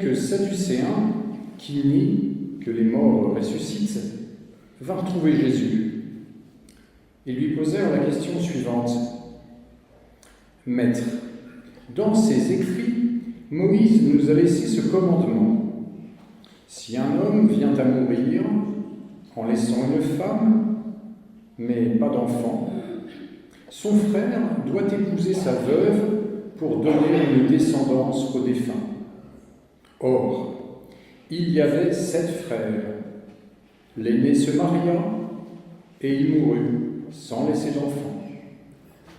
quelques Sadducéens qui nient que les morts ressuscitent vinrent trouver Jésus et lui posèrent la question suivante. « Maître, dans ses écrits, Moïse nous a laissé ce commandement. Si un homme vient à mourir en laissant une femme, mais pas d'enfant, son frère doit épouser sa veuve pour donner une descendance au défunt. Or, il y avait 7 frères. L'aîné se maria et il mourut sans laisser d'enfant.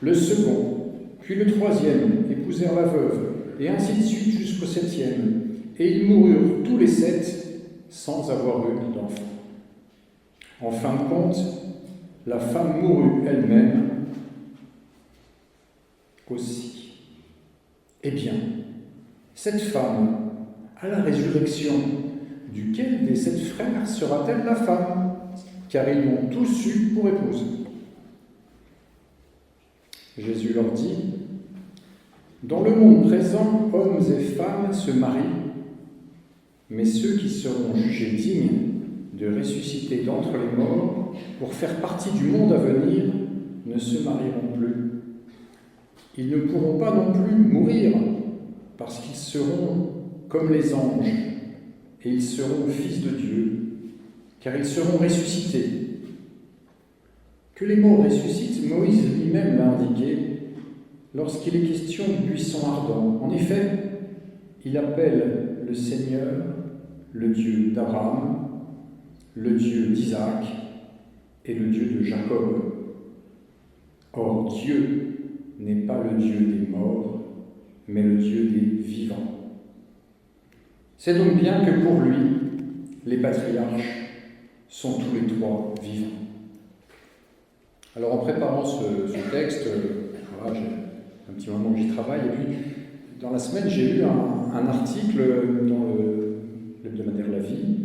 Le second, puis le troisième épousèrent la veuve, et ainsi de suite jusqu'au 7e. Et ils moururent tous les 7 sans avoir eu d'enfant. En fin de compte, la femme mourut elle-même aussi. Eh bien, cette femme, à la résurrection, duquel des 7 frères sera-t-elle la femme? Car ils l'ont tous eue pour épouse. Jésus leur dit, « Dans le monde présent, hommes et femmes se marient, mais ceux qui seront jugés dignes de ressusciter d'entre les morts pour faire partie du monde à venir ne se marieront plus. Ils ne pourront pas non plus mourir, parce qu'ils seront comme les anges, et ils seront fils de Dieu, car ils seront ressuscités. Que les morts ressuscitent, Moïse lui-même l'a indiqué lorsqu'il est question du buisson ardent. En effet, il appelle le Seigneur le Dieu d'Abraham, le Dieu d'Isaac et le Dieu de Jacob. Or, Dieu n'est pas le Dieu des morts, mais le Dieu des vivants. C'est donc bien que pour lui, les patriarches sont tous les 3 vivants. Alors en préparant ce texte, voilà, j'ai un petit moment que j'y travaille, et puis dans la semaine, j'ai lu un article dans l'hebdomadaire La Vie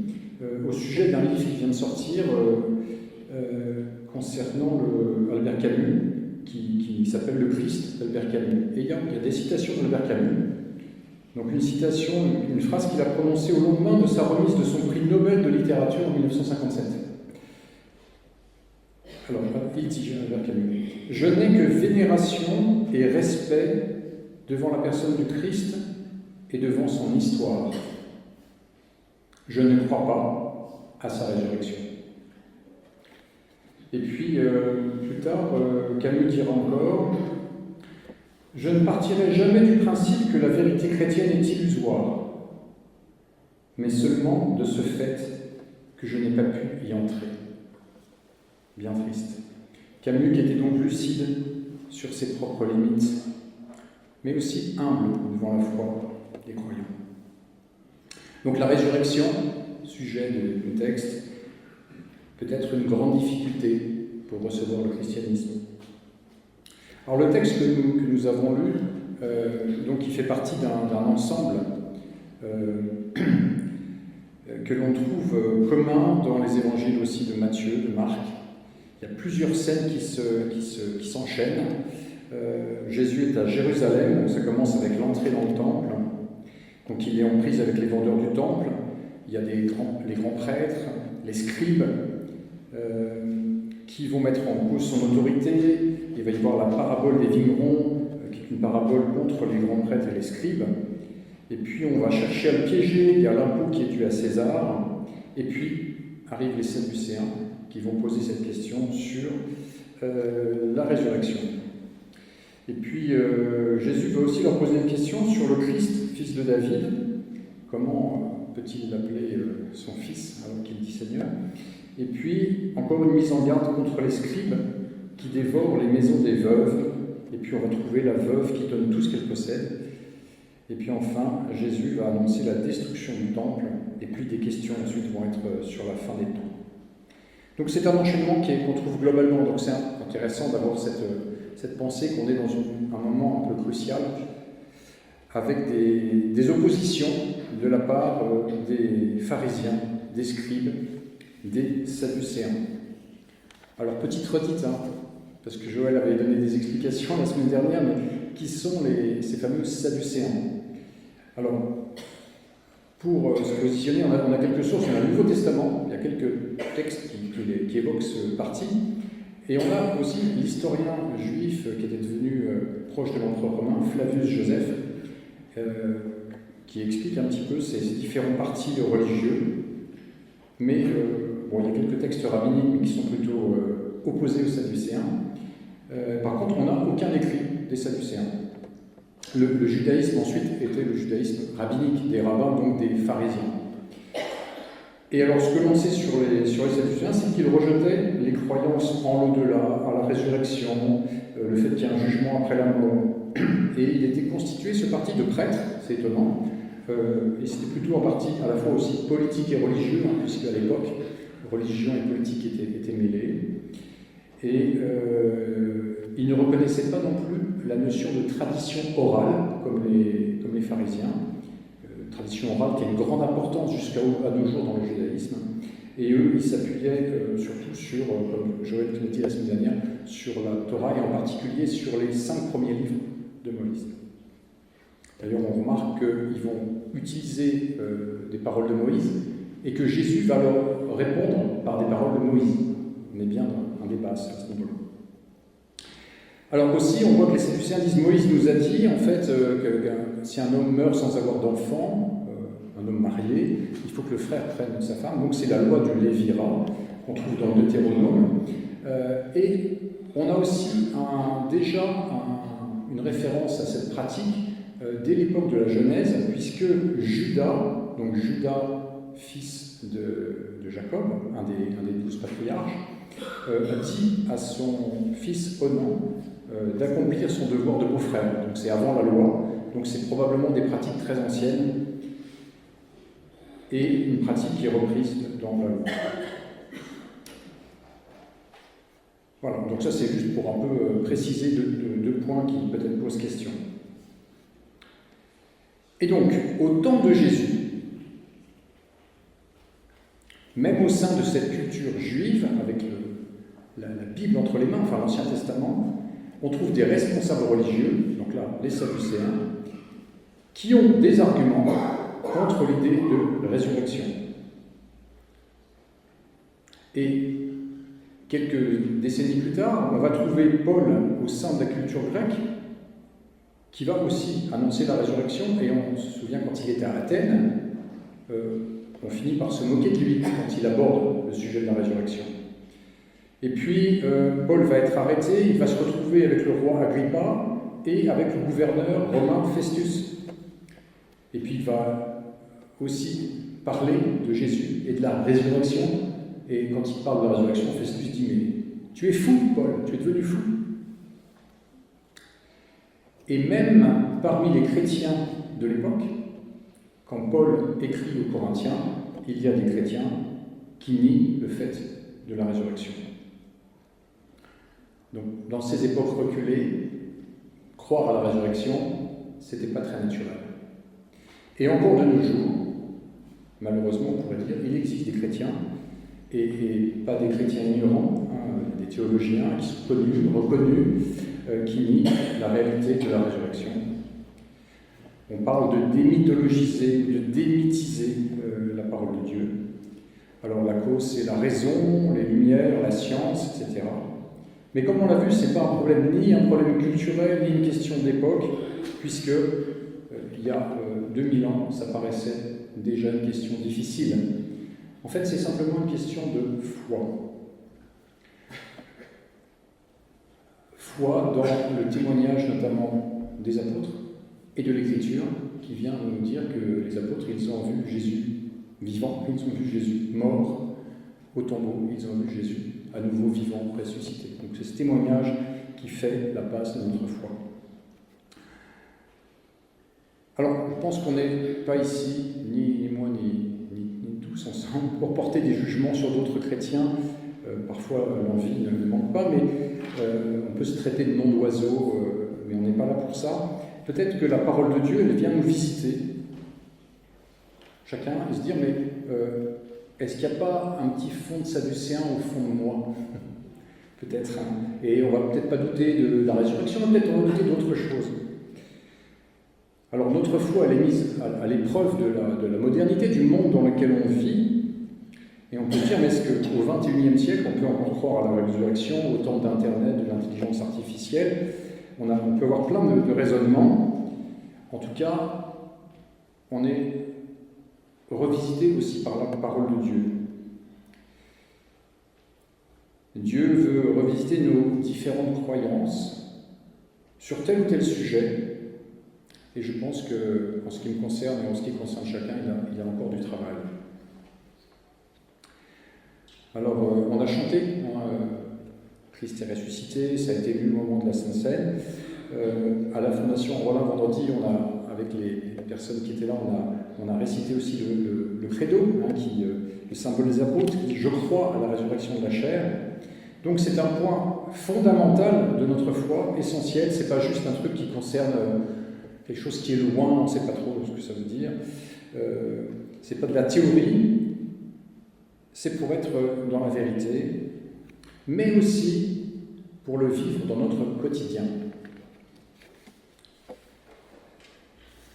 au sujet d'un livre qui vient de sortir concernant Albert Camus, qui s'appelle Le Christ d'Albert Camus. Et il y a des citations d'Albert Camus. Donc une citation, une phrase qu'il a prononcée au lendemain de sa remise de son prix Nobel de littérature en 1957. Alors, il dit Albert Camus, « Je n'ai que vénération et respect devant la personne du Christ et devant son histoire. Je ne crois pas à sa résurrection. » Et puis, plus tard, Camus dira encore, « Je ne partirai jamais du principe que la vérité chrétienne est illusoire, mais seulement de ce fait que je n'ai pas pu y entrer. » Bien triste. Camus qui était donc lucide sur ses propres limites, mais aussi humble devant la foi des croyants. Donc la résurrection, sujet du texte, peut être une grande difficulté pour recevoir le christianisme. Alors le texte que nous avons lu, donc il fait partie d'un ensemble que l'on trouve commun dans les évangiles aussi de Matthieu, de Marc. Il y a plusieurs scènes qui s'enchaînent. Jésus est à Jérusalem, ça commence avec l'entrée dans le temple. Donc il est en prise avec les vendeurs du temple. Il y a les grands prêtres, les scribes, qui vont mettre en cause son autorité. Il va y avoir la parabole des vignerons, qui est une parabole contre les grands prêtres et les scribes. Et puis on va chercher à le piéger, il y a l'impôt qui est dû à César. Et puis arrivent les Sadducéens, qui vont poser cette question sur la résurrection. Et puis Jésus va aussi leur poser une question sur le Christ, fils de David. Comment peut-il l'appeler son fils alors qu'il dit Seigneur? Et puis encore une mise en garde contre les scribes qui dévorent les maisons des veuves. Et puis on va trouver la veuve qui donne tout ce qu'elle possède. Et puis enfin, Jésus va annoncer la destruction du temple. Et puis des questions ensuite vont être sur la fin des temps. Donc c'est un enchaînement qu'on trouve globalement, donc c'est intéressant d'avoir cette pensée qu'on est dans un moment un peu crucial, avec des oppositions de la part des pharisiens, des scribes, des sadducéens. Alors petite redite, parce que Joël avait donné des explications la semaine dernière, mais qui sont ces fameux sadducéens? Alors, Pour se positionner, on a quelques sources, on a le Nouveau Testament, il y a quelques textes qui évoquent ce parti, et on a aussi l'historien juif qui était devenu proche de l'empereur romain, Flavius Joseph, qui explique un petit peu ces différents partis religieux. Mais bon, il y a quelques textes rabbiniques qui sont plutôt opposés aux Sadducéens. Par contre, on n'a aucun écrit des Sadducéens. Le judaïsme ensuite était le judaïsme rabbinique des rabbins, donc des pharisiens. Et alors ce que l'on sait sur les Sadducéens, c'est qu'ils rejetaient les croyances en l'au-delà, à la résurrection, le fait qu'il y a un jugement après la mort. Et il était constitué, ce parti, de prêtres, c'est étonnant, et c'était plutôt un parti à la fois aussi politique et religieux, hein, puisque à l'époque, religion et politique étaient mêlés. Et ils ne reconnaissaient pas non plus la notion de tradition orale, comme les pharisiens. Tradition orale qui a une grande importance jusqu'à nos jours dans le judaïsme. Et eux, ils s'appuyaient surtout sur, comme Joël l'a dit la semaine dernière, sur la Torah et en particulier sur les 5 premiers livres de Moïse. D'ailleurs, on remarque qu'ils vont utiliser des paroles de Moïse et que Jésus va leur répondre par des paroles de Moïse. On est bien dans un débat à ce niveau-là. Alors aussi, on voit que les Sadducéens disent, Moïse nous a dit, en fait, que si un homme meurt sans avoir d'enfant, un homme marié, il faut que le frère prenne sa femme. Donc c'est la loi du Lévira, qu'on trouve dans le Deutéronome. Et on a aussi déjà une référence à cette pratique dès l'époque de la Genèse, puisque Judas, donc Judas, fils de Jacob, un des 12 patriarches, a dit à son fils Onan d'accomplir son devoir de beau-frère. Donc c'est avant la loi, donc c'est probablement des pratiques très anciennes et une pratique qui est reprise dans la loi. Voilà, donc ça c'est juste pour un peu préciser deux points qui peut-être posent question. Et donc, au temps de Jésus, même au sein de cette culture juive, avec la Bible entre les mains, enfin l'Ancien Testament, on trouve des responsables religieux, donc là, les Sadducéens, qui ont des arguments contre l'idée de résurrection. Et quelques décennies plus tard, on va trouver Paul au sein de la culture grecque, qui va aussi annoncer la résurrection, et on se souvient quand il était à Athènes, on finit par se moquer de lui quand il aborde le sujet de la résurrection. Et puis, Paul va être arrêté, il va se retrouver avec le roi Agrippa et avec le gouverneur romain Festus. Et puis, il va aussi parler de Jésus et de la résurrection. Et quand il parle de la résurrection, Festus dit « Mais tu es fou, Paul, tu es devenu fou ». Et même parmi les chrétiens de l'époque, quand Paul écrit aux Corinthiens, il y a des chrétiens qui nient le fait de la résurrection. Donc, dans ces époques reculées, croire à la résurrection, c'était pas très naturel. Et encore de nos jours, malheureusement, on pourrait dire, il existe des chrétiens, et pas des chrétiens ignorants, des théologiens qui sont connus, reconnus, qui nient la réalité de la résurrection. On parle de démythologiser, de démythiser la parole de Dieu. Alors la cause, c'est la raison, les lumières, la science, etc. Mais comme on l'a vu, ce n'est pas un problème ni un problème culturel, ni une question d'époque, puisque il y a 2000 ans, ça paraissait déjà une question difficile. En fait, c'est simplement une question de foi. Foi dans le témoignage notamment des apôtres et de l'Écriture, qui vient nous dire que les apôtres, ils ont vu Jésus vivant, ils ont vu Jésus mort au tombeau, ils ont vu Jésus à nouveau vivant, ressuscité. Donc c'est ce témoignage qui fait la base de notre foi. Alors, je pense qu'on n'est pas ici, ni moi, ni tous ensemble, pour porter des jugements sur d'autres chrétiens. Parfois, l'envie ne manque pas, mais on peut se traiter de nom d'oiseau, mais on n'est pas là pour ça. Peut-être que la parole de Dieu, elle vient nous visiter, chacun, et se dire, mais est-ce qu'il n'y a pas un petit fond de Sadducéen au fond de moi? Peut-être. Et on ne va peut-être pas douter de la résurrection, mais peut-être on va douter d'autres choses. Alors notre foi, elle est mise à l'épreuve de la modernité, du monde dans lequel on vit. Et on peut dire, mais est-ce qu'au XXIe siècle, on peut encore croire à la résurrection, au temps d'Internet, de l'intelligence artificielle? On peut avoir plein de raisonnements. En tout cas, on est revisité aussi par la parole de Dieu. Dieu veut revisiter nos différentes croyances sur tel ou tel sujet. Et je pense qu'en ce qui me concerne et en ce qui concerne chacun, il y a encore du travail. Alors, on a chanté, Christ est ressuscité, ça a été lu au moment de la Sainte Seine. À la Fondation Rollin vendredi, avec les personnes qui étaient là, on a récité aussi le credo, qui le symbole des apôtres, qui dit « Je crois à la résurrection de la chair ». Donc c'est un point fondamental de notre foi, essentiel. C'est pas juste un truc qui concerne quelque chose qui est loin, on ne sait pas trop ce que ça veut dire. C'est pas de la théorie, c'est pour être dans la vérité, mais aussi pour le vivre dans notre quotidien.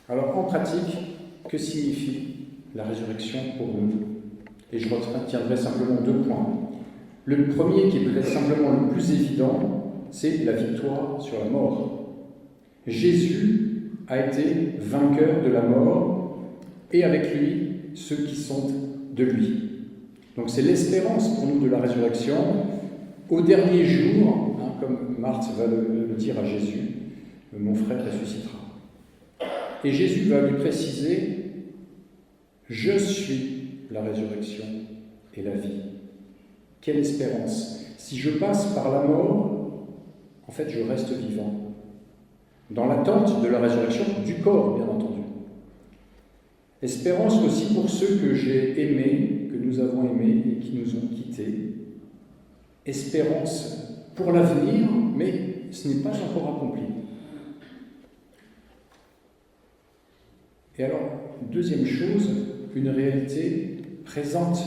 Alors en pratique, que signifie la résurrection pour nous? Et je retiendrai simplement 2 points. Le premier, qui est peut-être simplement le plus évident, c'est la victoire sur la mort. Jésus a été vainqueur de la mort, et avec lui, ceux qui sont de lui. Donc c'est l'espérance pour nous de la résurrection. Au dernier jour, comme Marthe va le dire à Jésus, mon frère ressuscitera. Et Jésus va lui préciser, je suis la résurrection et la vie. Quelle espérance! Si je passe par la mort, en fait, je reste vivant. Dans l'attente de la résurrection du corps, bien entendu. Espérance aussi pour ceux que j'ai aimés, que nous avons aimés et qui nous ont quittés. Espérance pour l'avenir, mais ce n'est pas encore accompli. Et alors, deuxième chose, une réalité présente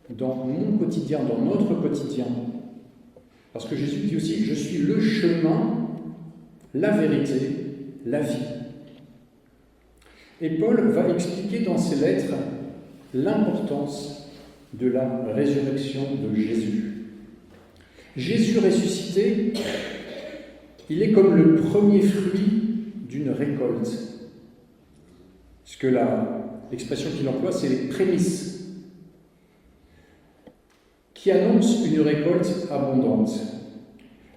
dans mon quotidien, dans notre quotidien. Parce que Jésus dit aussi, je suis le chemin, la vérité, la vie. Et Paul va expliquer dans ses lettres l'importance de la résurrection de Jésus. Jésus ressuscité, il est comme le premier fruit d'une récolte. Parce que l'expression qu'il emploie, c'est les prémices, qui annoncent une récolte abondante.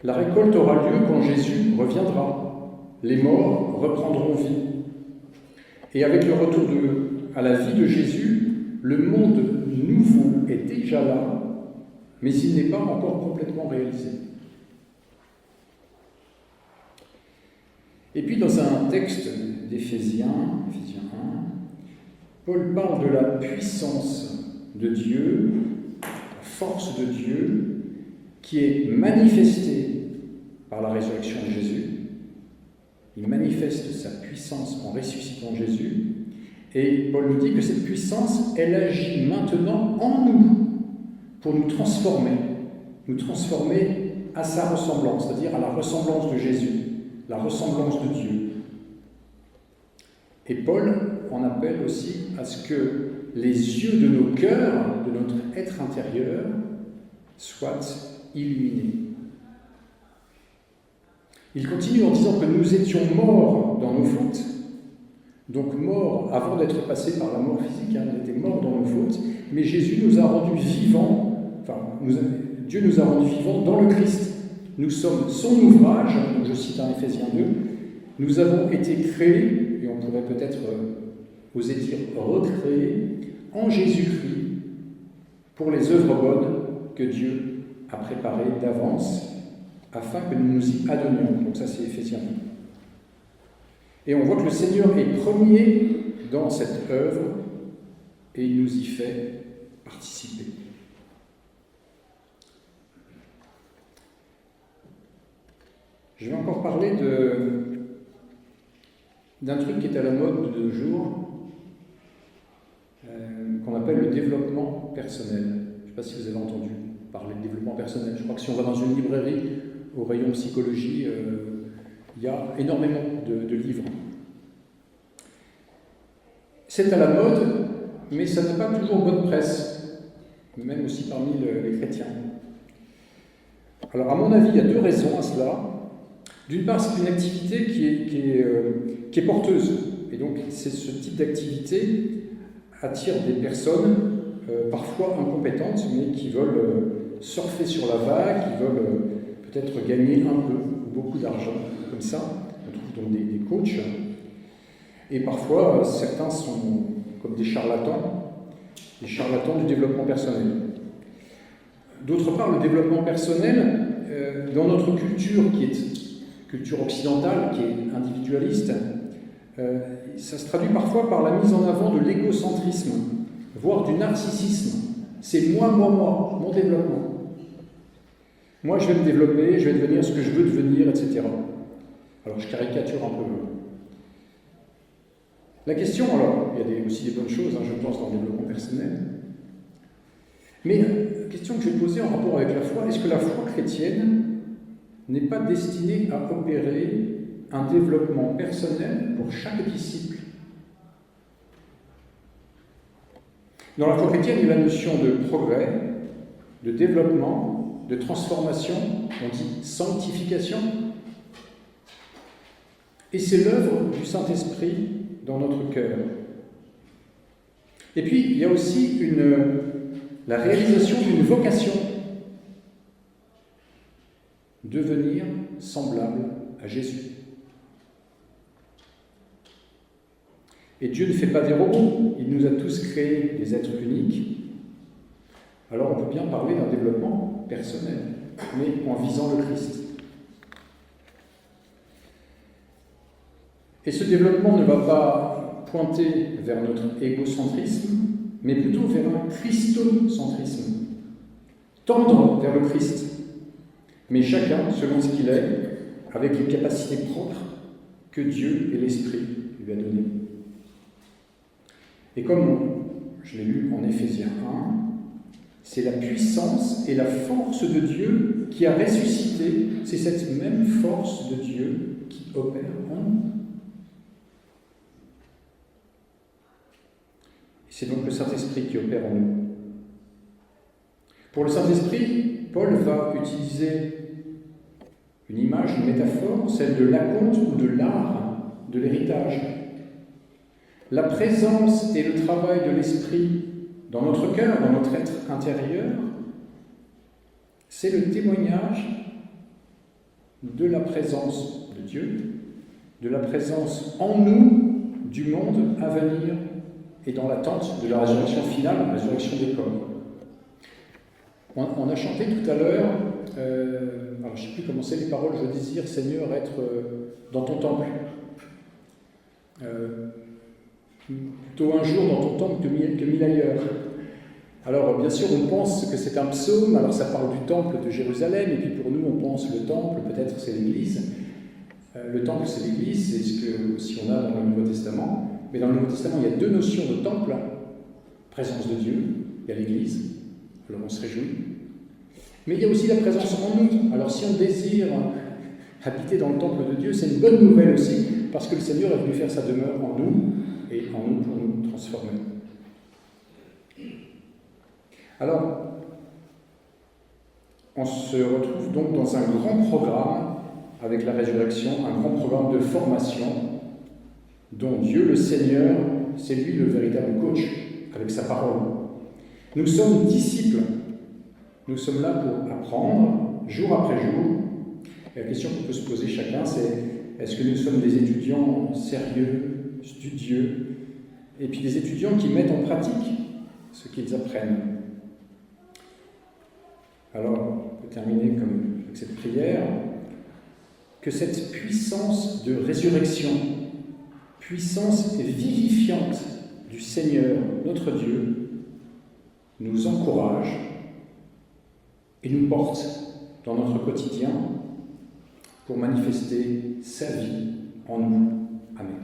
La récolte aura lieu quand Jésus reviendra. Les morts reprendront vie. Et avec le retour à la vie de Jésus, le monde nouveau est déjà là, mais il n'est pas encore complètement réalisé. Et puis dans un texte d'Éphésiens, Éphésiens 1, Paul parle de la puissance de Dieu, la force de Dieu, qui est manifestée par la résurrection de Jésus. Il manifeste sa puissance en ressuscitant Jésus. Et Paul nous dit que cette puissance, elle agit maintenant en nous pour nous transformer à sa ressemblance, c'est-à-dire à la ressemblance de Jésus, la ressemblance de Dieu. Et Paul en appelle aussi à ce que les yeux de nos cœurs, de notre être intérieur, soient illuminés. Il continue en disant que nous étions morts dans nos fautes, donc morts avant d'être passés par la mort physique, on était morts dans nos fautes, mais Jésus nous a rendus vivants, Dieu nous a rendus vivants dans le Christ. Nous sommes son ouvrage, je cite un Éphésiens 2, nous avons été créés, et on pourrait peut-être oser dire recréés, en Jésus-Christ, pour les œuvres bonnes que Dieu a préparées d'avance, afin que nous nous y adonnions. Donc ça, c'est Éphésiens 2. Et on voit que le Seigneur est premier dans cette œuvre, et il nous y fait participer. Je vais encore parler d'un truc qui est à la mode de nos jours, qu'on appelle le développement personnel. Je ne sais pas si vous avez entendu parler de développement personnel. Je crois que si on va dans une librairie, au rayon psychologie, il y a énormément de livres. C'est à la mode, mais ça n'a pas toujours bonne presse, même aussi parmi les chrétiens. Alors, à mon avis, il y a deux raisons à cela. D'une part, c'est une activité qui est porteuse. Et donc, ce type d'activité attire des personnes parfois incompétentes, mais qui veulent surfer sur la vague, qui veulent peut-être gagner un peu ou beaucoup d'argent. Comme ça, on trouve donc des coachs. Et parfois, certains sont comme des charlatans du développement personnel. D'autre part, le développement personnel, dans notre culture, qui est culture occidentale, qui est individualiste, ça se traduit parfois par la mise en avant de l'égocentrisme, voire du narcissisme. C'est moi, mon développement. Moi, je vais me développer, je vais devenir ce que je veux devenir, etc. Alors, je caricature un peu. La question, alors, il y a aussi des bonnes choses, je pense, dans le développement personnel. Mais la question que je vais poser en rapport avec la foi, est-ce que la foi chrétienne n'est pas destinée à opérer un développement personnel pour chaque disciple? Dans la foi chrétienne, il y a la notion de progrès, de développement, de transformation, on dit sanctification. Et c'est l'œuvre du Saint-Esprit dans notre cœur. Et puis, il y a aussi la réalisation d'une vocation, devenir semblable à Jésus. Et Dieu ne fait pas des robots, il nous a tous créés des êtres uniques. Alors on peut bien parler d'un développement personnel, mais en visant le Christ. Et ce développement ne va pas pointer vers notre égocentrisme, mais plutôt vers un christocentrisme. Tendre vers le Christ, mais chacun selon ce qu'il est, avec les capacités propres que Dieu et l'Esprit lui a données. Et comme je l'ai lu en Éphésiens 1, c'est la puissance et la force de Dieu qui a ressuscité, c'est cette même force de Dieu qui opère en nous. C'est donc le Saint-Esprit qui opère en nous. Pour le Saint-Esprit, Paul va utiliser une image, une métaphore, celle de l'acompte ou de l'art de l'héritage. La présence et le travail de l'Esprit dans notre cœur, dans notre être intérieur, c'est le témoignage de la présence de Dieu, de la présence en nous du monde à venir et dans l'attente de la résurrection finale, la résurrection des corps. On a chanté tout à l'heure, alors je ne sais plus comment c'est les paroles, je désire Seigneur être dans ton temple. Plutôt un jour dans ton temple que mille ailleurs. Alors bien sûr on pense que c'est un psaume, alors ça parle du temple de Jérusalem, et puis pour nous on pense le temple, peut-être c'est l'église. Le temple c'est l'église, c'est ce que aussi on a dans le Nouveau Testament. Mais dans le Nouveau Testament il y a deux notions de temple, présence de Dieu, il y a l'église, alors on se réjouit. Mais il y a aussi la présence en nous. Alors si on désire habiter dans le temple de Dieu, c'est une bonne nouvelle aussi, parce que le Seigneur est venu faire sa demeure en nous, et en nous pour nous transformer. Alors, on se retrouve donc dans un grand programme avec la résurrection, un grand programme de formation dont Dieu, le Seigneur, c'est lui le véritable coach avec sa parole. Nous sommes disciples. Nous sommes là pour apprendre, jour après jour. Et la question qu'on peut se poser chacun, c'est est-ce que nous sommes des étudiants sérieux, studieux, et puis des étudiants qui mettent en pratique ce qu'ils apprennent? Alors, on peut terminer comme avec cette prière, que cette puissance de résurrection, puissance vivifiante du Seigneur, notre Dieu, nous encourage et nous porte dans notre quotidien pour manifester sa vie en nous. Amen.